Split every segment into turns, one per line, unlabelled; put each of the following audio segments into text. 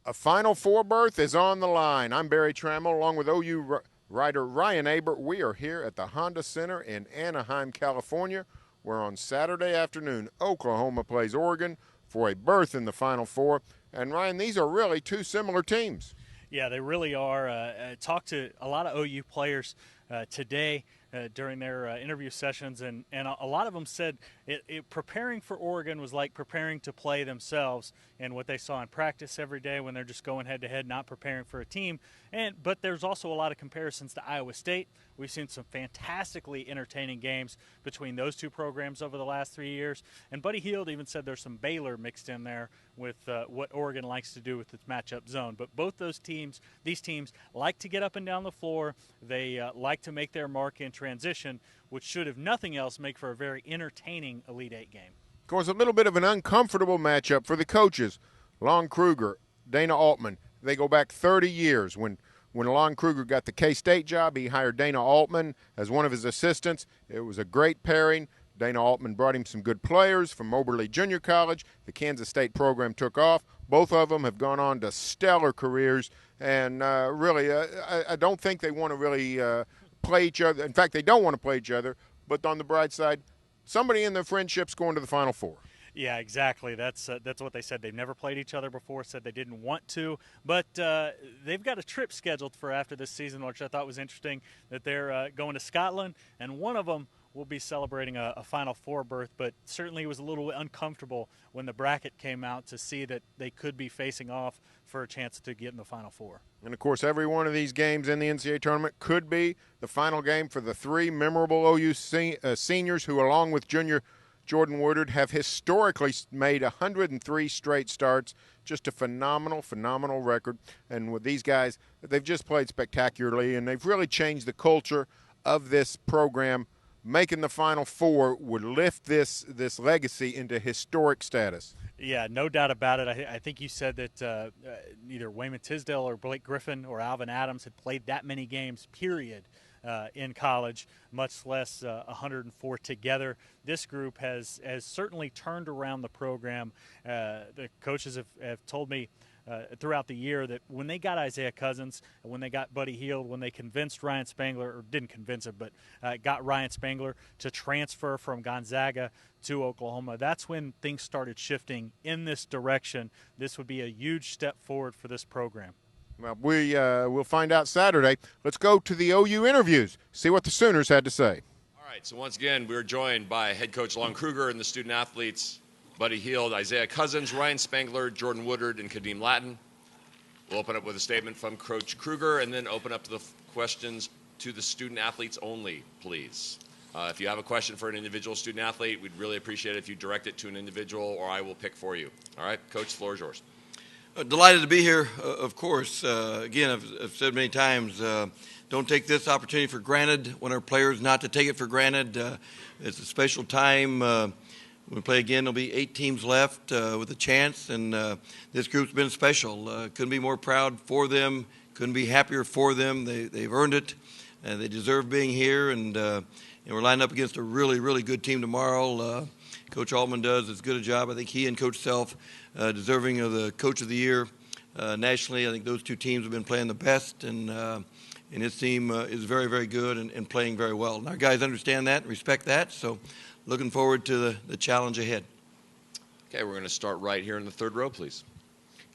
A Final Four berth is on the line. I'm Barry Tramel, along with OU writer Ryan Aber. We are here at the Honda Center in Anaheim, California, where on Saturday afternoon, Oklahoma plays Oregon for a berth in the Final Four. And, Ryan, these are really two similar teams.
Yeah, they really are. Talked to a lot of OU players today during their interview sessions, and a lot of them said preparing for Oregon was like preparing to play themselves, and what they saw in practice every day when they're just going head-to-head, not preparing for a team. But there's also a lot of comparisons to Iowa State. We've seen some fantastically entertaining games between those two programs over the last 3 years. And Buddy Hield even said there's some Baylor mixed in there with what Oregon likes to do with its matchup zone. But both these teams like to get up and down the floor. They like to make their mark in transition, which should, if nothing else, make for a very entertaining Elite Eight game.
Of course, a little bit of an uncomfortable matchup for the coaches. Lon Kruger, Dana Altman, they go back 30 years. When Lon Kruger got the K-State job, he hired Dana Altman as one of his assistants. It was a great pairing. Dana Altman brought him some good players from Moberly Junior College. The Kansas State program took off. Both of them have gone on to stellar careers. And really, I don't think they want to really play each other. In fact, they don't want to play each other. But on the bright side, somebody in their friendship's going to the Final Four.
Yeah, exactly. That's what they said. They've never played each other before, said they didn't want to. But they've got a trip scheduled for after this season, which I thought was interesting, that they're going to Scotland, and one of them will be celebrating a Final Four berth, but certainly was a little uncomfortable when the bracket came out to see that they could be facing off for a chance to get in the Final Four.
And, of course, every one of these games in the NCAA tournament could be the final game for the three memorable OU seniors who, along with junior Jordan Woodard, have historically made 103 straight starts. Just a phenomenal, phenomenal record. And with these guys, they've just played spectacularly, and they've really changed the culture of this program. Making the Final Four would lift this legacy into historic status.
Yeah, no doubt about it. I think you said that either Wayman Tisdale or Blake Griffin or Alvin Adams had played that many games, period, in college, much less 104 together. This group has certainly turned around the program. The coaches have told me throughout the year that when they got Isaiah Cousins, when they got Buddy Hield, when they convinced Ryan Spangler, or didn't convince him, but got Ryan Spangler to transfer from Gonzaga to Oklahoma, that's when things started shifting in this direction. This would be a huge step forward for this program.
Well, we'll find out Saturday. Let's go to the OU interviews, see what the Sooners had to say.
All right, so once again, we're joined by head coach Lon Kruger and the student athletes, Buddy Hield, Isaiah Cousins, Ryan Spangler, Jordan Woodard, and Kadeem Lattin. We'll open up with a statement from Coach Kruger and then open up to the questions to the student athletes only, please. If you have a question for an individual student athlete, we'd really appreciate it if you direct it to an individual, or I will pick for you. All right, Coach, the floor is yours.
Delighted to be here, of course. Again, I've said many times, don't take this opportunity for granted. Want our players not to take it for granted. It's a special time. When we play again, there'll be 8 teams left with a chance, and this group's been special. Couldn't be more proud for them. Couldn't be happier for them. They've earned it. They deserve being here, and we're lined up against a really, really good team tomorrow. Coach Altman does as good a job. I think he and Coach Self deserving of the Coach of the Year nationally. I think those two teams have been playing the best, and his team is very, very good and playing very well. And our guys understand that and respect that, so looking forward to the challenge ahead.
Okay, we're going to start right here in the third row, please.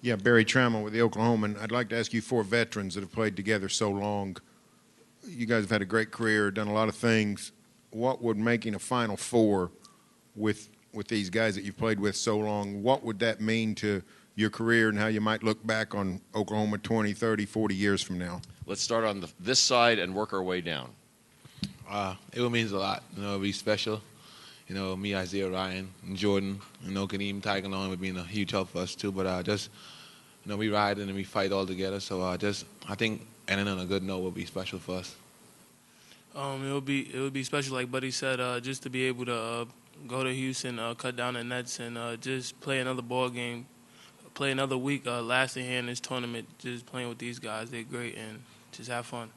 Yeah, Barry Tramel with the Oklahoman. I'd like to ask you 4 veterans that have played together so long. You guys have had a great career, done a lot of things. What would making a Final Four with these guys that you've played with so long, what would that mean to your career and how you might look back on Oklahoma 20, 30, 40 years from now?
Let's start on this side and work our way down.
It would mean a lot. It'd be special. Me, Isaiah, Ryan, and Jordan, Kadeem tagging on would be a huge help for us too. But we ride and we fight all together. So I think ending on a good note would be special for us.
It would be special, like Buddy said, just to be able to go to Houston, cut down the nets, and just play another ball game, play another week lasting here in this tournament. Just playing with these guys, they're great, and just have fun.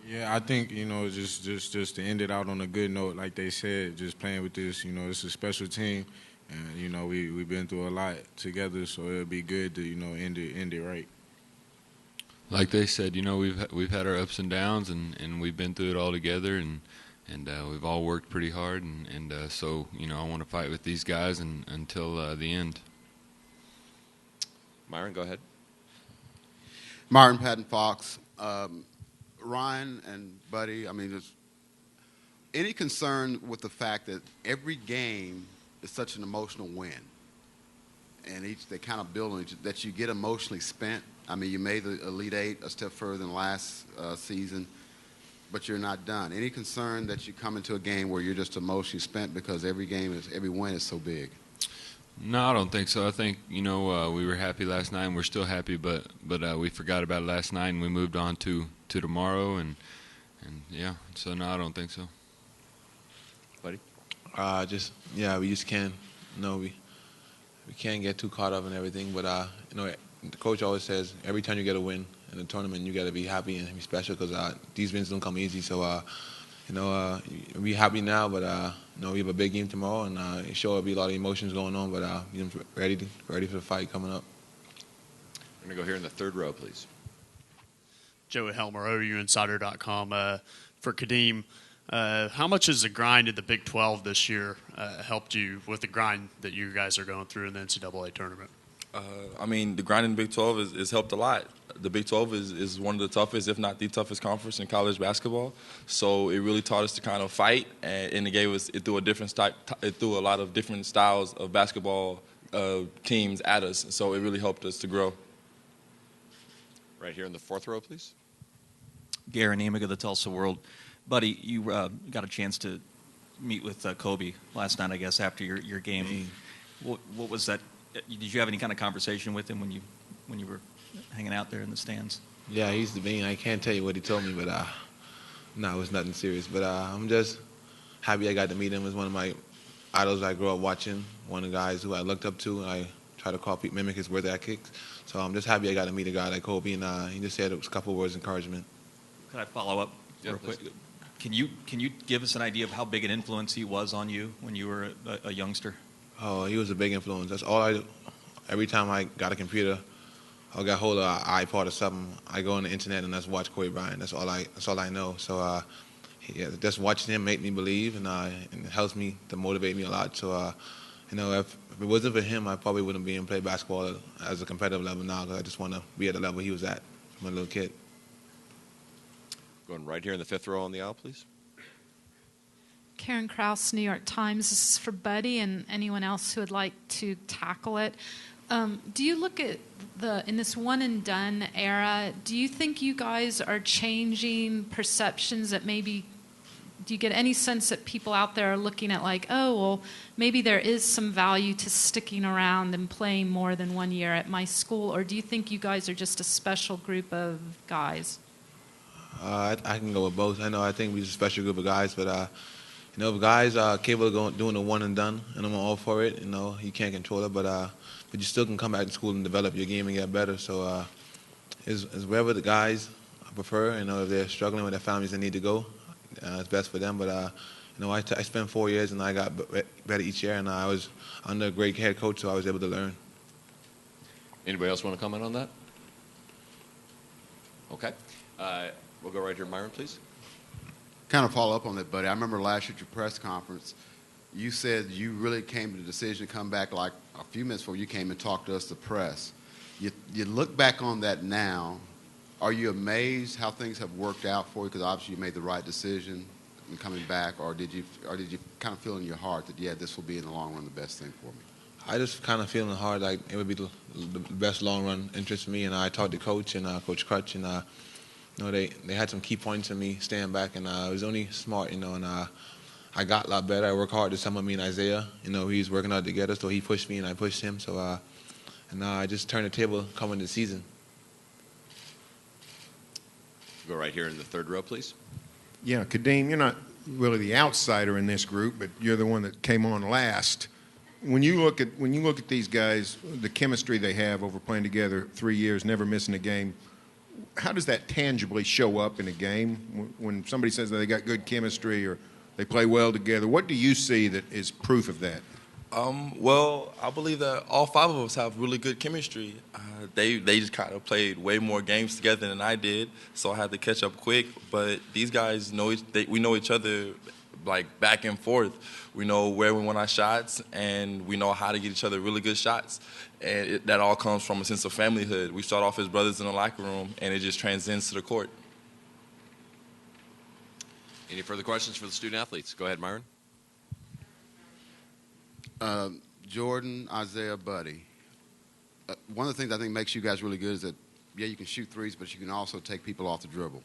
Yeah, I think, just to end it out on a good note, like they said, just playing with this, it's a special team, And, we've been through a lot together, so it'll be good to, end it right.
Like they said, we've had our ups and downs, and we've been through it all together, and we've all worked pretty hard, and so I want to fight with these guys until the end.
Myron, go ahead.
Myron Patton Fox, Ryan and Buddy. There's any concern with the fact that every game is such an emotional win, and they kind of build on each that you get emotionally spent. You made the Elite Eight a step further than last season, but you're not done. Any concern that you come into a game where you're just emotionally spent because every win is so big?
No, I don't think so. I think we were happy last night, and we're still happy, but we forgot about it last night, and we moved on to tomorrow, and yeah. So no, I don't think so.
Buddy?
We just can't. We can't get too caught up in everything, but the coach always says every time you get a win in a tournament, you got to be happy and be special because these wins don't come easy. So we're happy now, but we have a big game tomorrow, and sure there'll be a lot of emotions going on, but ready for the fight coming up.
We're going to go here in the third row, please.
Joey Helmer, OUinsider.com. For Kadeem, how much has the grind in the Big 12 this year helped you with the grind that you guys are going through in the NCAA tournament?
The grind in the Big 12 is helped a lot. The Big 12 is one of the toughest, if not the toughest conference in college basketball. So it really taught us to kind of fight, and it threw a lot of different styles of basketball teams at us. So it really helped us to grow.
Right here in the fourth row, please.
Garen Amick of the Tulsa World. Buddy, you got a chance to meet with Kobe last night, I guess, after your game. What was that? Did you have any kind of conversation with him when you were hanging out there in the stands?
Yeah, he's the bean. I can't tell you what he told me, but no, it was nothing serious. But I'm just happy I got to meet him. He was one of my idols I grew up watching, one of the guys who I looked up to, and I try to mimic his work ethics. So I'm just happy I got to meet a guy like Kobe, and he just said it was a couple of words of encouragement.
Could I follow up real quick? Can you give us an idea of how big an influence he was on you when you were a youngster?
Oh, he was a big influence. That's all I do. Every time I got a computer or got hold of an iPod or something, I go on the internet and just watch Kobe Bryant. That's all I know. So just watching him make me believe, and it helps me to motivate me a lot. So if it wasn't for him, I probably wouldn't be in play basketball as a competitive level now, because I just want to be at the level he was at from a little kid.
Going right here in the fifth row on the aisle, please.
Karen Krause, New York Times. This is for Buddy and anyone else who would like to tackle it. Do you look at in this one and done era, do you think you guys are changing perceptions that maybe, do you get any sense that people out there are looking at like, oh, well, maybe there is some value to sticking around and playing more than 1 year at my school? Or do you think you guys are just a special group of guys?
I can go with both. I think we're a special group of guys, but if guys are capable of doing the one and done, and I'm all for it, you can't control it, but you still can come back to school and develop your game and get better. So it's wherever the guys prefer, if they're struggling with their families and need to go, it's best for them. But I spent 4 years and I got better each year, and I was under a great head coach, so I was able to learn.
Anybody else want to comment on that? Okay. We'll go right here, Myron, please.
Kind of follow up on that, buddy. I remember last year at your press conference, you said you really came to the decision to come back like a few minutes before you came and talked to us, the press. You look back on that now. Are you amazed how things have worked out for you? Because obviously you made the right decision in coming back, or did you kind of feel in your heart that, yeah, this will be in the long run the best thing for me?
I just kind of feel in the heart like it would be the best long run interest for me, and I talked to Coach and Coach Crutch, and they had some key points in me staying back, and it was only smart, and I got a lot better. I worked hard this summer, me and Isaiah. He's working out together, so he pushed me and I pushed him. So, I just turned the table coming this season.
Go right here in the third row, please.
Yeah, Kadeem, you're not really the outsider in this group, but you're the one that came on last. When you look at these guys, the chemistry they have over playing together 3 years, never missing a game, how does that tangibly show up in a game? When somebody says that they got good chemistry or they play well together, what do you see that is proof of that?
Well, I believe that all 5 of us have really good chemistry. They just kind of played way more games together than I did, so I had to catch up quick. But these guys we know each other like back and forth. We know where we want our shots, and we know how to get each other really good shots. And that all comes from a sense of familyhood. We start off as brothers in the locker room, and it just transcends to the court.
Any further questions for the student athletes? Go ahead, Myron.
Jordan, Isaiah, Buddy. One of the things I think makes you guys really good is that, yeah, you can shoot threes, but you can also take people off the dribble.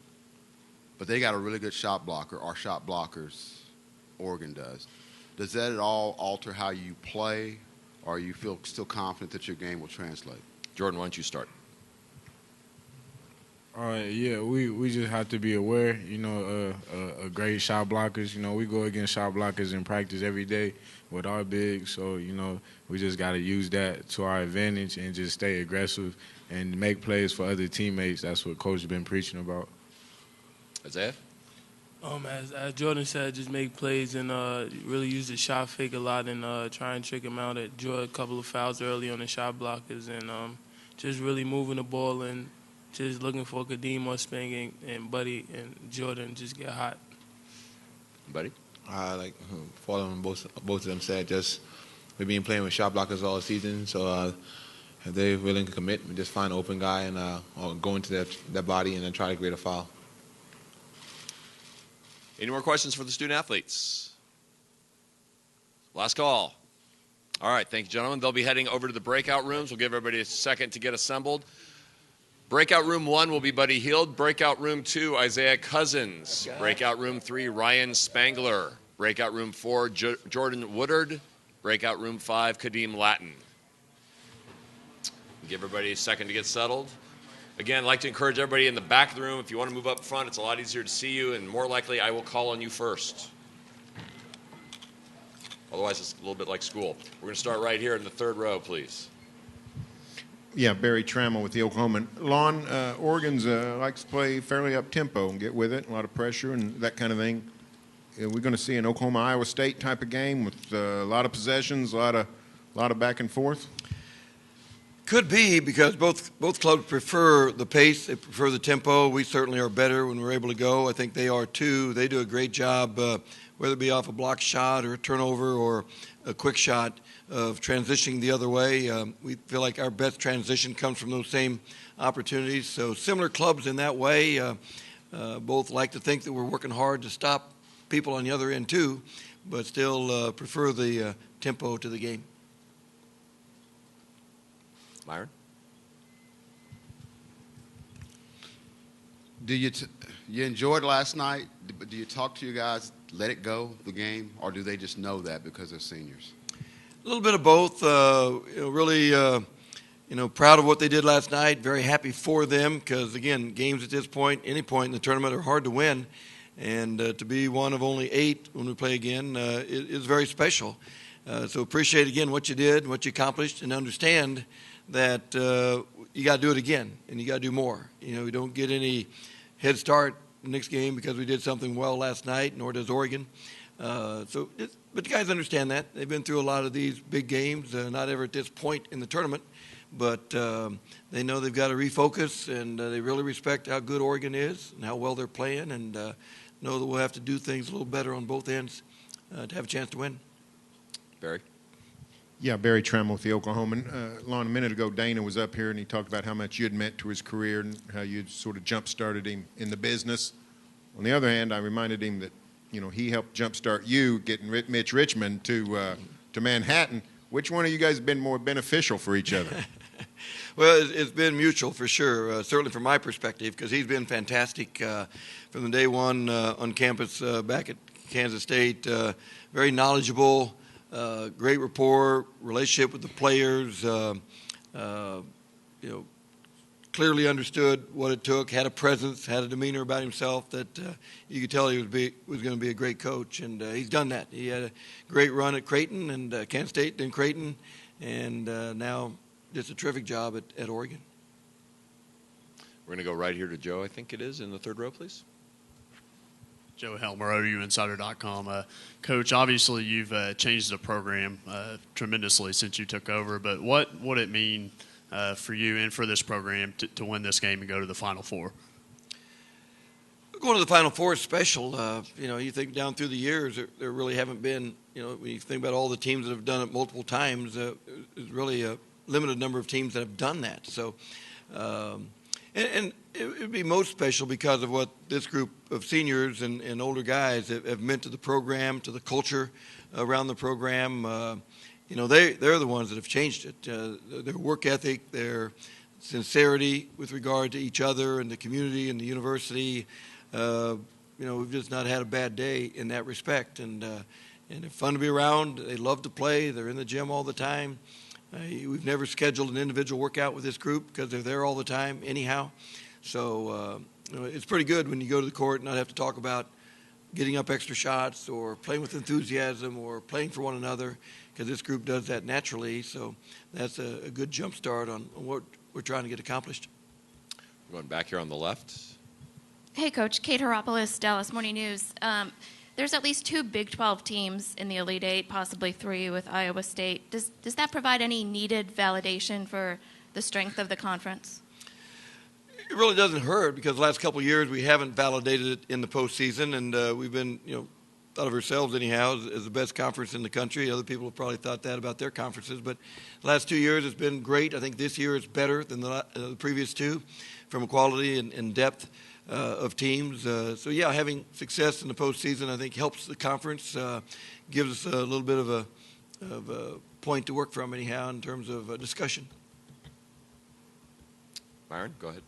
But they got a really good shot blocker, or shot blockers, Oregon does. Does that at all alter how you play, or you feel still confident that your game will translate?
Jordan, why don't you start?
Yeah, we just have to be aware, of great shot blockers. We go against shot blockers in practice every day with our bigs. So, we just got to use that to our advantage and just stay aggressive and make plays for other teammates. That's what Coach has been preaching about.
Isaiah?
As Jordan said, just make plays and really use the shot fake a lot and try and trick him out. Draw a couple of fouls early on the shot blockers and just really moving the ball and just looking for Kadeem or Spang and Buddy and Jordan just get hot.
Buddy?
Like following both of them said, just we've been playing with shot blockers all season, so if they're willing to commit, we just find an open guy and or go into their body and then try to create a foul.
Any more questions for the student athletes? Last call. All right, thank you, gentlemen. They'll be heading over to the breakout rooms. We'll give everybody a second to get assembled. Breakout room 1 will be Buddy Hield. Breakout room 2, Isaiah Cousins. Breakout room 3, Ryan Spangler. Breakout room 4, Jordan Woodard. Breakout room 5, Kadeem Latin. Give everybody a second to get settled. Again, I'd like to encourage everybody in the back of the room, if you want to move up front, it's a lot easier to see you, and more likely I will call on you first. Otherwise, it's a little bit like school. We're going to start right here in the 3rd row, please.
Yeah, Barry Tramel with the Oklahoman. Lon, Oregon's likes to play fairly up-tempo and get with it, a lot of pressure and that kind of thing. We're going to see an Oklahoma-Iowa State type of game with a lot of possessions, a lot of back and forth.
Could be, because both clubs prefer the pace. They prefer the tempo. We certainly are better when we're able to go. I think they are too. They do a great job, whether it be off a block shot or a turnover or a quick shot, of transitioning the other way. We feel like our best transition comes from those same opportunities. So similar clubs in that way. Both like to think that we're working hard to stop people on the other end too, but still prefer the tempo to the game.
Myron?
You enjoyed last night? Do you talk to you guys, let it go, the game, or do they just know that because they're seniors?
A little bit of both. Really, proud of what they did last night. Very happy for them because, again, games at this point, any point in the tournament, are hard to win. And to be one of only 8 when we play again is very special. So appreciate, again, what you did, what you accomplished, and understand that you got to do it again and you got to do more. We don't get any head start next game because we did something well last night, nor does Oregon. But the guys understand that. They've been through a lot of these big games, not ever at this point in the tournament, but they know they've got to refocus, and they really respect how good Oregon is and how well they're playing, and know that we'll have to do things a little better on both ends to have a chance to win.
Barry?
Yeah, Barry Tramel with the Oklahoman. Lon, a minute ago, Dana was up here, and he talked about how much you'd meant to his career and how you'd sort of jump-started him in the business. On the other hand, I reminded him that he helped jumpstart you getting Mitch Richmond to Manhattan. Which one of you guys have been more beneficial for each other?
Well, it's been mutual for sure, certainly from my perspective, because he's been fantastic from the day one on campus back at Kansas State. Very knowledgeable, great rapport, relationship with the players, clearly understood what it took, had a presence, had a demeanor about himself that you could tell he was going to be a great coach, and he's done that. He had a great run at Creighton and Kansas State, then Creighton, and now just a terrific job at Oregon.
We're going to go right here to Joe, I think it is, in the 3rd row, please.
Joe Helmer, OUinsider.com. Coach, obviously you've changed the program tremendously since you took over, but what would it mean for you and for this program to win this game and go to the Final Four?
Going to the Final Four is special. You think down through the years, there really haven't been, when you think about all the teams that have done it multiple times, there's really a limited number of teams that have done that. So, and it would be most special because of what this group of seniors and older guys have meant to the program, to the culture around the program. They're the ones that have changed it. Their work ethic, their sincerity with regard to each other and the community and the university. We've just not had a bad day in that respect. And they're fun to be around. They love to play. They're in the gym all the time. We've never scheduled an individual workout with this group because they're there all the time anyhow. So it's pretty good when you go to the court and not have to talk about getting up extra shots or playing with enthusiasm or playing for one another, because this group does that naturally. So that's a good jump start on what we're trying to get accomplished.
Going back here on the left.
Hey, Coach. Kate Heropoulos, Dallas Morning News. There's at least 2 Big 12 teams in the Elite Eight, possibly 3 with Iowa State. Does that provide any needed validation for the strength of the conference?
It really doesn't hurt, because the last couple of years we haven't validated it in the postseason, and we've been, thought of ourselves anyhow as the best conference in the country. Other people have probably thought that about their conferences, but the last 2 years it's been great. I think this year is better than the previous 2 from a quality and depth of teams. So having success in the postseason, I think, helps the conference, gives us a little bit of a point to work from anyhow in terms of discussion.
Myron, go ahead.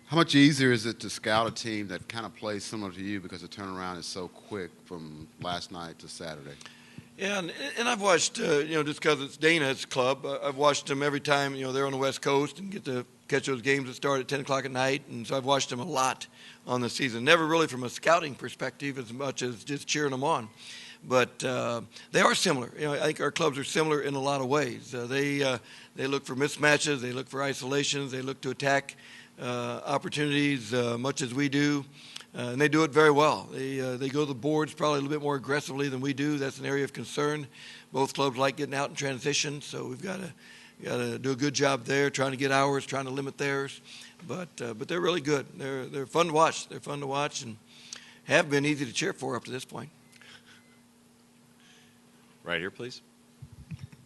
How much easier is it to scout a team that kind of plays similar to you, because the turnaround is so quick from last night to Saturday?
Yeah, and I've watched, just because it's Dana's club, I've watched them every time, they're on the West Coast and get to catch those games that start at 10 o'clock at night. And so I've watched them a lot on the season. Never really from a scouting perspective as much as just cheering them on. But they are similar. I think our clubs are similar in a lot of ways. They look for mismatches. They look for isolations. They look to attack opportunities much as we do. And they do it very well. They go to the boards probably a little bit more aggressively than we do. That's an area of concern. Both clubs like getting out in transition, so we've got to do a good job there, trying to get ours, trying to limit theirs. But they're really good. They're fun to watch. They're fun to watch and have been easy to cheer for up to this point.
Right here, please.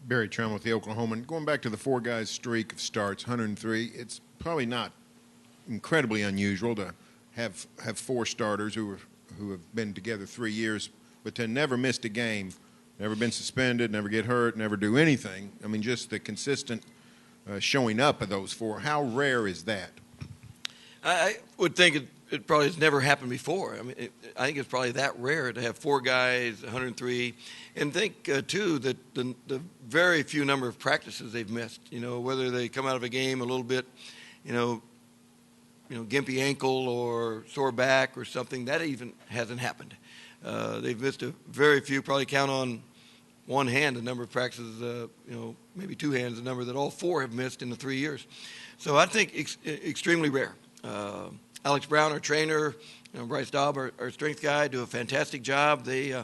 Barry Tramel with the Oklahoman. Going back to the 4 guys streak of starts, 103, it's probably not incredibly unusual to have 4 starters who have been together 3 years, but to never missed a game, never been suspended, never get hurt, never do anything. I mean, just the consistent showing up of those 4. How rare is that? I
would think it probably has never happened before. I mean, I think it's probably that rare to have 4 guys, 103, and think too that the very few number of practices they've missed. Whether they come out of a game a little bit, gimpy ankle or sore back or something, that even hasn't happened. They've missed a very few. Probably count on one hand the number of practices. Maybe 2 hands the number that all 4 have missed in the 3 years. So I think extremely rare. Alex Brown, our trainer, Bryce Daub, our strength guy, do a fantastic job. They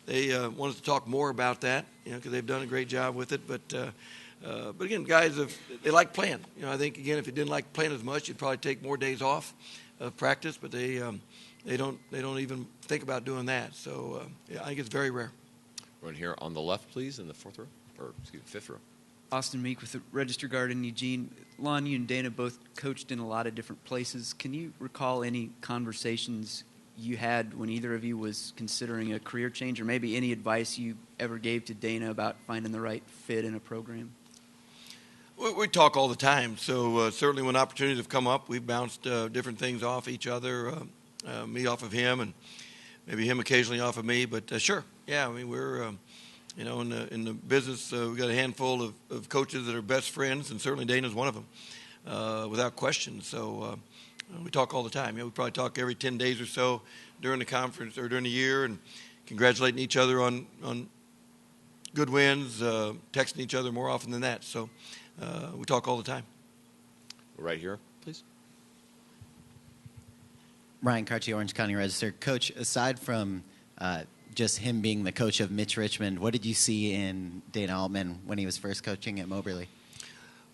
want us to talk more about that, because they've done a great job with it. But again, guys, they like playing. I think, again, if you didn't like playing as much, you'd probably take more days off of practice. But they don't even think about doing that. So I think it's very rare.
Right here on the left, please, in the 4th row, or excuse me, 5th row.
Austin Meek with the Register Guard in Eugene. Lon, you and Dana both coached in a lot of different places. Can you recall any conversations you had when either of you was considering a career change, or maybe any advice you ever gave to Dana about finding the right fit in a program?
We talk all the time, so certainly when opportunities have come up, we've bounced different things off each other, me off of him, and maybe him occasionally off of me. But sure, yeah, I mean, we're in the business, we've got a handful of coaches that are best friends, and certainly Dana's one of them, without question. So we talk all the time. We probably talk every 10 days or so during the conference or during the year, and congratulating each other on good wins, texting each other more often than that. So we talk all the time.
Right here, please.
Ryan Cartier, Orange County Register. Coach, aside from just him being the coach of Mitch Richmond, what did you see in Dana Altman when he was first coaching at Moberly?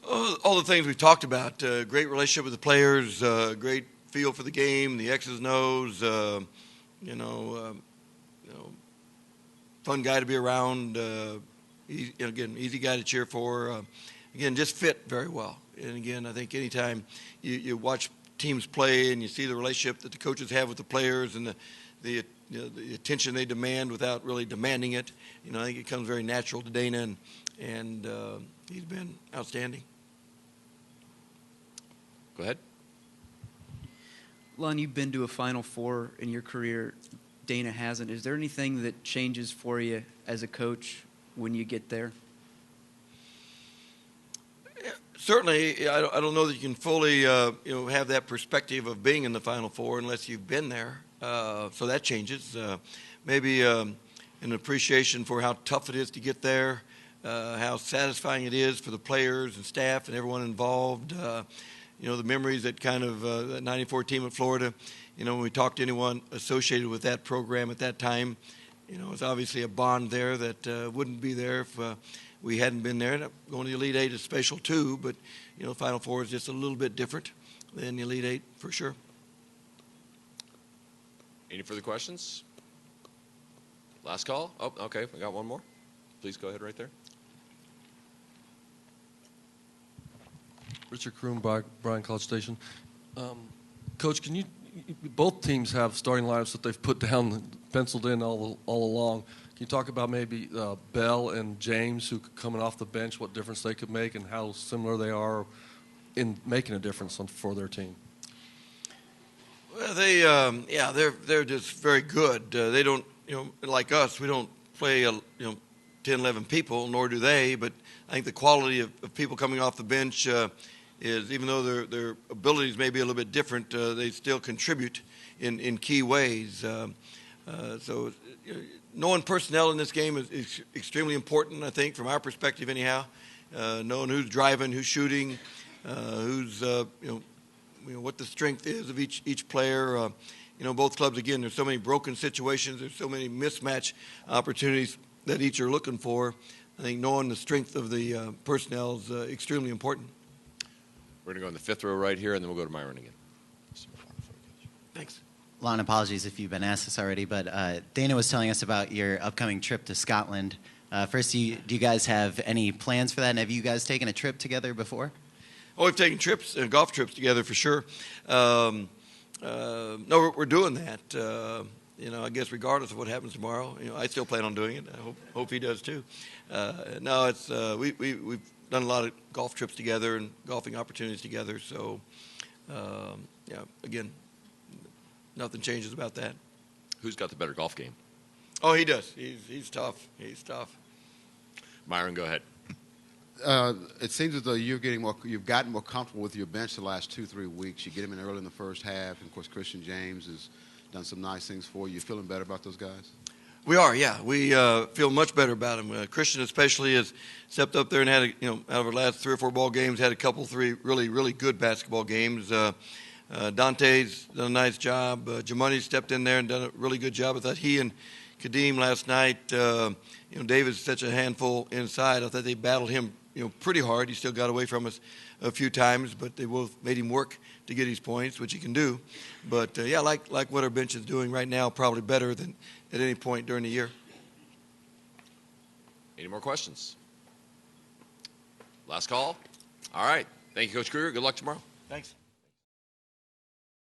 All the things we've talked about. Great relationship with the players, great feel for the game, the X's and O's, fun guy to be around, easy guy to cheer for. Again, just fit very well. And again, I think anytime you watch teams play and you see the relationship that the coaches have with the players and the attention they demand without really demanding it, I think it comes very natural to Dana, and he's been outstanding.
Go ahead.
Lon, you've been to a Final Four in your career. Dana hasn't. Is there anything that changes for you as a coach when you get there?
Certainly, I don't know that you can fully, have that perspective of being in the Final Four unless you've been there. So that changes. Maybe an appreciation for how tough it is to get there, how satisfying it is for the players and staff and everyone involved. The memories that kind of that '94 team at Florida. When we talk to anyone associated with that program at that time, it's obviously a bond there that wouldn't be there if we hadn't been there. Going to the Elite Eight is special too, but Final Four is just a little bit different than the Elite Eight for sure.
Any further questions? Last call? Oh, okay, we got one more. Please go ahead right there.
Richard Kroon, Bryan College Station. Coach, both teams have starting lineups that they've put down, penciled in all along. Can you talk about maybe Bell and James, who coming off the bench, what difference they could make and how similar they are in making a difference for their team?
Well, they're just very good. They don't, like us, we don't play 10, 11 people, nor do they. But I think the quality of people coming off the bench is, even though their abilities may be a little bit different, they still contribute in key ways. So knowing personnel in this game is extremely important, I think, from our perspective anyhow. Knowing who's driving, who's shooting, who's what the strength is of each player. Both clubs, again, there's so many broken situations, there's so many mismatch opportunities that each are looking for. I think knowing the strength of the personnel is extremely important.
We're going to go in the fifth row right here, and then we'll go to Myron again.
Thanks.
Lon, apologies if you've been asked this already, but Dana was telling us about your upcoming trip to Scotland. First, do you guys have any plans for that, and have you guys taken a trip together before?
Oh, we've taken trips, golf trips together for sure. No, we're doing that. I guess regardless of what happens tomorrow, I still plan on doing it. I hope he does too. No, it's we've done a lot of golf trips together and golfing opportunities together. So, again, nothing changes about that.
Who's got the better golf game?
Oh, he does. He's tough. He's tough.
Myron, go ahead.
It seems as though you've gotten more comfortable with your bench the last 2-3 weeks. You get him in early in the first half, and of course Christian James has done some nice things for you. You feeling better about those guys?
We are, yeah. We feel much better about him. Christian especially has stepped up there and had, out of our last 3 or 4 ball games, had a couple, 3 really, really good basketball games. Dante's done a nice job. Jamani stepped in there and done a really good job. I thought he and Kadeem last night, David's such a handful inside. I thought they battled him, pretty hard. He still got away from us a few times, but they both made him work to get his points, which he can do. But, like what our bench is doing right now, probably better than at any point during the year.
Any more questions? Last call? All right. Thank you, Coach Kruger. Good luck tomorrow.
Thanks.